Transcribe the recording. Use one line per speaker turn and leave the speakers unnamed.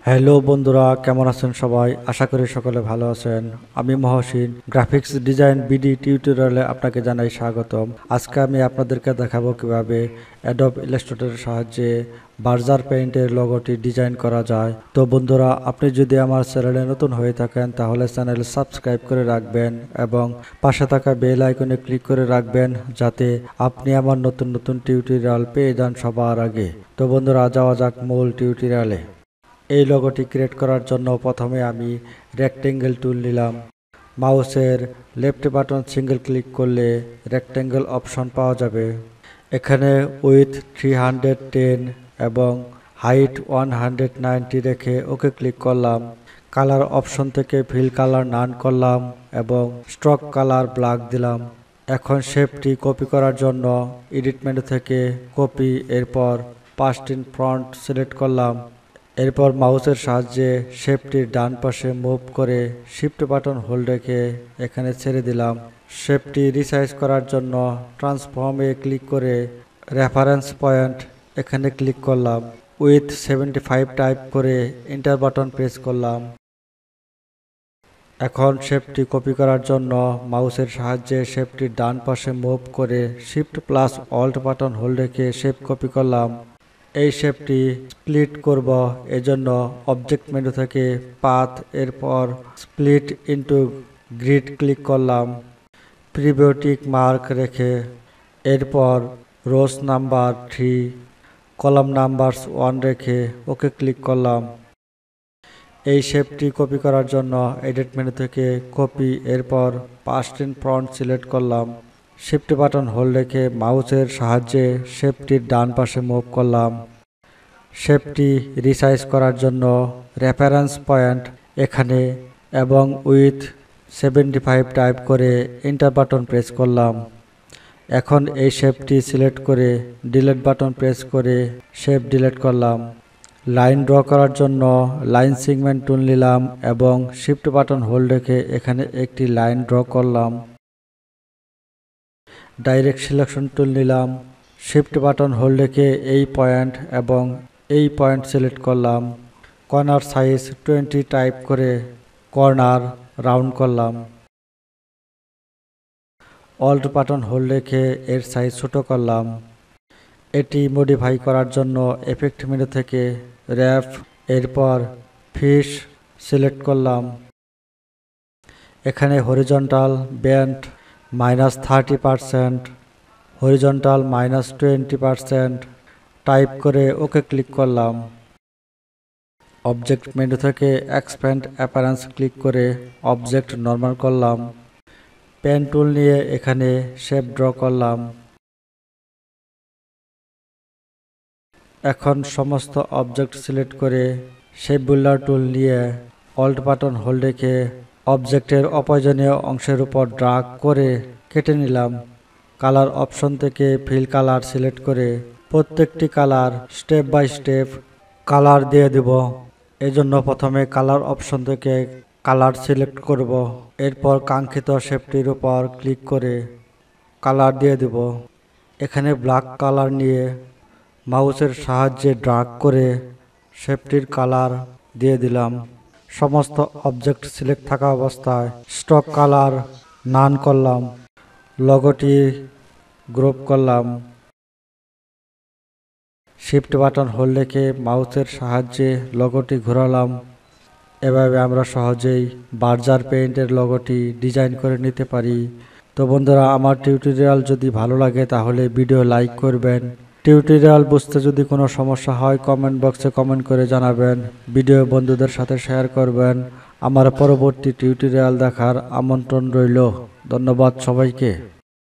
Hello বন্ধুরা, কেমন আছেন সবাই? আশা করি সকলে ভালো আছেন। আমি মহসিন, গ্রাফিক্স ডিজাইন বিডি টিউটোরিয়ালে আপনাকে জানাই স্বাগতম। আজকে আমি আপনাদেরকে দেখাবো কিভাবে অ্যাডোব ইলাস্ট্রেটরের সাহায্যে বার্জার পেইন্টের লোগোটি ডিজাইন করা যায়। তো বন্ধুরা, আপনি যদি আমার চ্যানেলে নতুন হয়ে থাকেন তাহলে চ্যানেল সাবস্ক্রাইব করে রাখবেন এবং পাশে থাকা বেল আইকনে ক্লিক করে রাখবেন, যাতে আপনি আমার নতুন নতুন টিউটোরিয়াল পেয়ে যান সবার আগে। তো বন্ধুরা, যাওয়া যাক মূল টিউটোরিয়ালে। এই লোগোটি ক্রিয়েট করার জন্য প্রথমে আমি রেক্টেঙ্গেল টুল নিলাম। মাউসের লেফট বাটন সিঙ্গেল ক্লিক করলে রেক্টেঙ্গেল অপশন পাওয়া যাবে। এখানে উইথ 310 এবং হাইট 190 রেখে ওকে ক্লিক করলাম। কালার অপশন থেকে ফিল কালার নান করলাম এবং স্ট্রোক কালার ব্ল্যাক দিলাম। এখন শেপটি কপি করার জন্য এডিট মেনু থেকে কপি, এরপর পাস্ট ইন ফ্রন্ট সিলেক্ট করলাম। এরপর মাউসের সাহায্যে শেপটির ডান পাশে মুভ করে শিফট বাটন হোল্ড রেখে এখানে ছেড়ে দিলাম। শেপটি রিসাইজ করার জন্য ট্রান্সফর্মে ক্লিক করে রেফারেন্স পয়েন্ট এখানে ক্লিক করলাম। উইথ 75 টাইপ করে এন্টার বাটন প্রেস করলাম। এখন শেপটি কপি করার জন্য মাউসের সাহায্যে শেপটির ডান পাশে মুভ করে shift plus alt button hold রেখে শেপ কপি করলাম। এই শেপটি স্প্লিট করব, এজন্য অবজেক্ট মেনু থেকে পাথ, এরপর স্প্লিট ইনটু গ্রিড ক্লিক করলাম। প্রিভিউ মার্ক রেখে এরপর রোস নাম্বার 3, কলাম নাম্বার 1 রেখে ওকে ক্লিক করলাম। এই শেপটি কপি করার জন্য এডিট মেনু থেকে কপি, এরপর পাস্ট ইন ফ্রন্ট সিলেক্ট করলাম। শিফট বাটন হোল্ড রেখে মাউসের সাহায্যে শেপটির ডান পাশে মুভ করলাম। শেপটি রিসাইজ করার জন্য রেফারেন্স পয়েন্ট এখানে এবং উইথ 75 টাইপ করে এন্টার বাটন প্রেস করলাম। এখন এই শেপটি সিলেক্ট করে ডিলিট বাটন প্রেস করে শেপ ডিলিট করলাম। লাইন ড্র করার জন্য লাইন সেগমেন্ট টুল নিলাম এবং শিফট বাটন হোল্ড রেখে এখানে একটি লাইন ড্র করলাম। ডাইরেক্ট সিলেকশন টুল নিলাম, শিফট বাটন হোল্ড রেখে এই পয়েন্ট এবং এই পয়েন্ট সিলেক্ট করলাম। কর্নার সাইজ 20 টাইপ করে কর্নার রাউন্ড করলাম। অল্ট বাটন হোল্ড রেখে এর সাইজ ছোট করলাম। এটি মডিফাই করার জন্য এফেক্ট মেনু থেকে র্যাপ, এরপর ফিশ সিলেক্ট করলাম। এখানে হরিজন্টাল ব্যান্ড -30%, হরিজন্টাল -20% টাইপ করে ওকে ক্লিক করলাম। অবজেক্ট মেনু থেকে এক্সপ্যান্ড অ্যাপারেন্স ক্লিক করে অবজেক্ট নরমাল করলাম। পেন টুল নিয়ে এখানে শেপ ড্র করলাম। এখন সমস্ত অবজেক্ট সিলেক্ট করে শেপ বিল্ডার টুল নিয়ে অল্ট বাটন হোল্ড রেখে অবজেক্টের অপ্রয়োজনীয় অংশের উপর ড্রাগ করে কেটে নিলাম। কালার অপশন থেকে ফিল কালার সিলেক্ট করে প্রত্যেকটি colour step by step colour দিয়ে দেব। এজন্য প্রথমে কালার অপশন থেকে কালার সিলেক্ট করব, এরপর কাঙ্ক্ষিত শেপটির উপর ক্লিক করে কালার দিয়ে দেব। এখানে ব্ল্যাক কালার নিয়ে মাউসের সাহায্যে ড্রাগ করে শেপটির কালার দিয়ে দিলাম। সমস্ত অবজেক্ট সিলেক্ট থাকা অবস্থায় স্ট্রোক কালার নান করলাম। লোগোটি গ্রুপ করলাম। শিফট বাটন হোল্ড রেখে মাউসের সাহায্যে লোগোটি ঘোরালাম। এভাবে আমরা সহজেই বার্জার পেইন্টের লোগোটি ডিজাইন করে নিতে পারি। তো বন্ধুরা, আমার টিউটোরিয়াল যদি ভালো লাগে তাহলে ভিডিও লাইক করবেন। টিউটোরিয়াল বুঝতে যদি কোনো সমস্যা হয় কমেন্ট বক্সে কমেন্ট করে জানাবেন। ভিডিও বন্ধুদের সাথে শেয়ার করবেন। আমার পরবর্তী টিউটোরিয়াল দেখার আমন্ত্রণ রইল। ধন্যবাদ সবাইকে।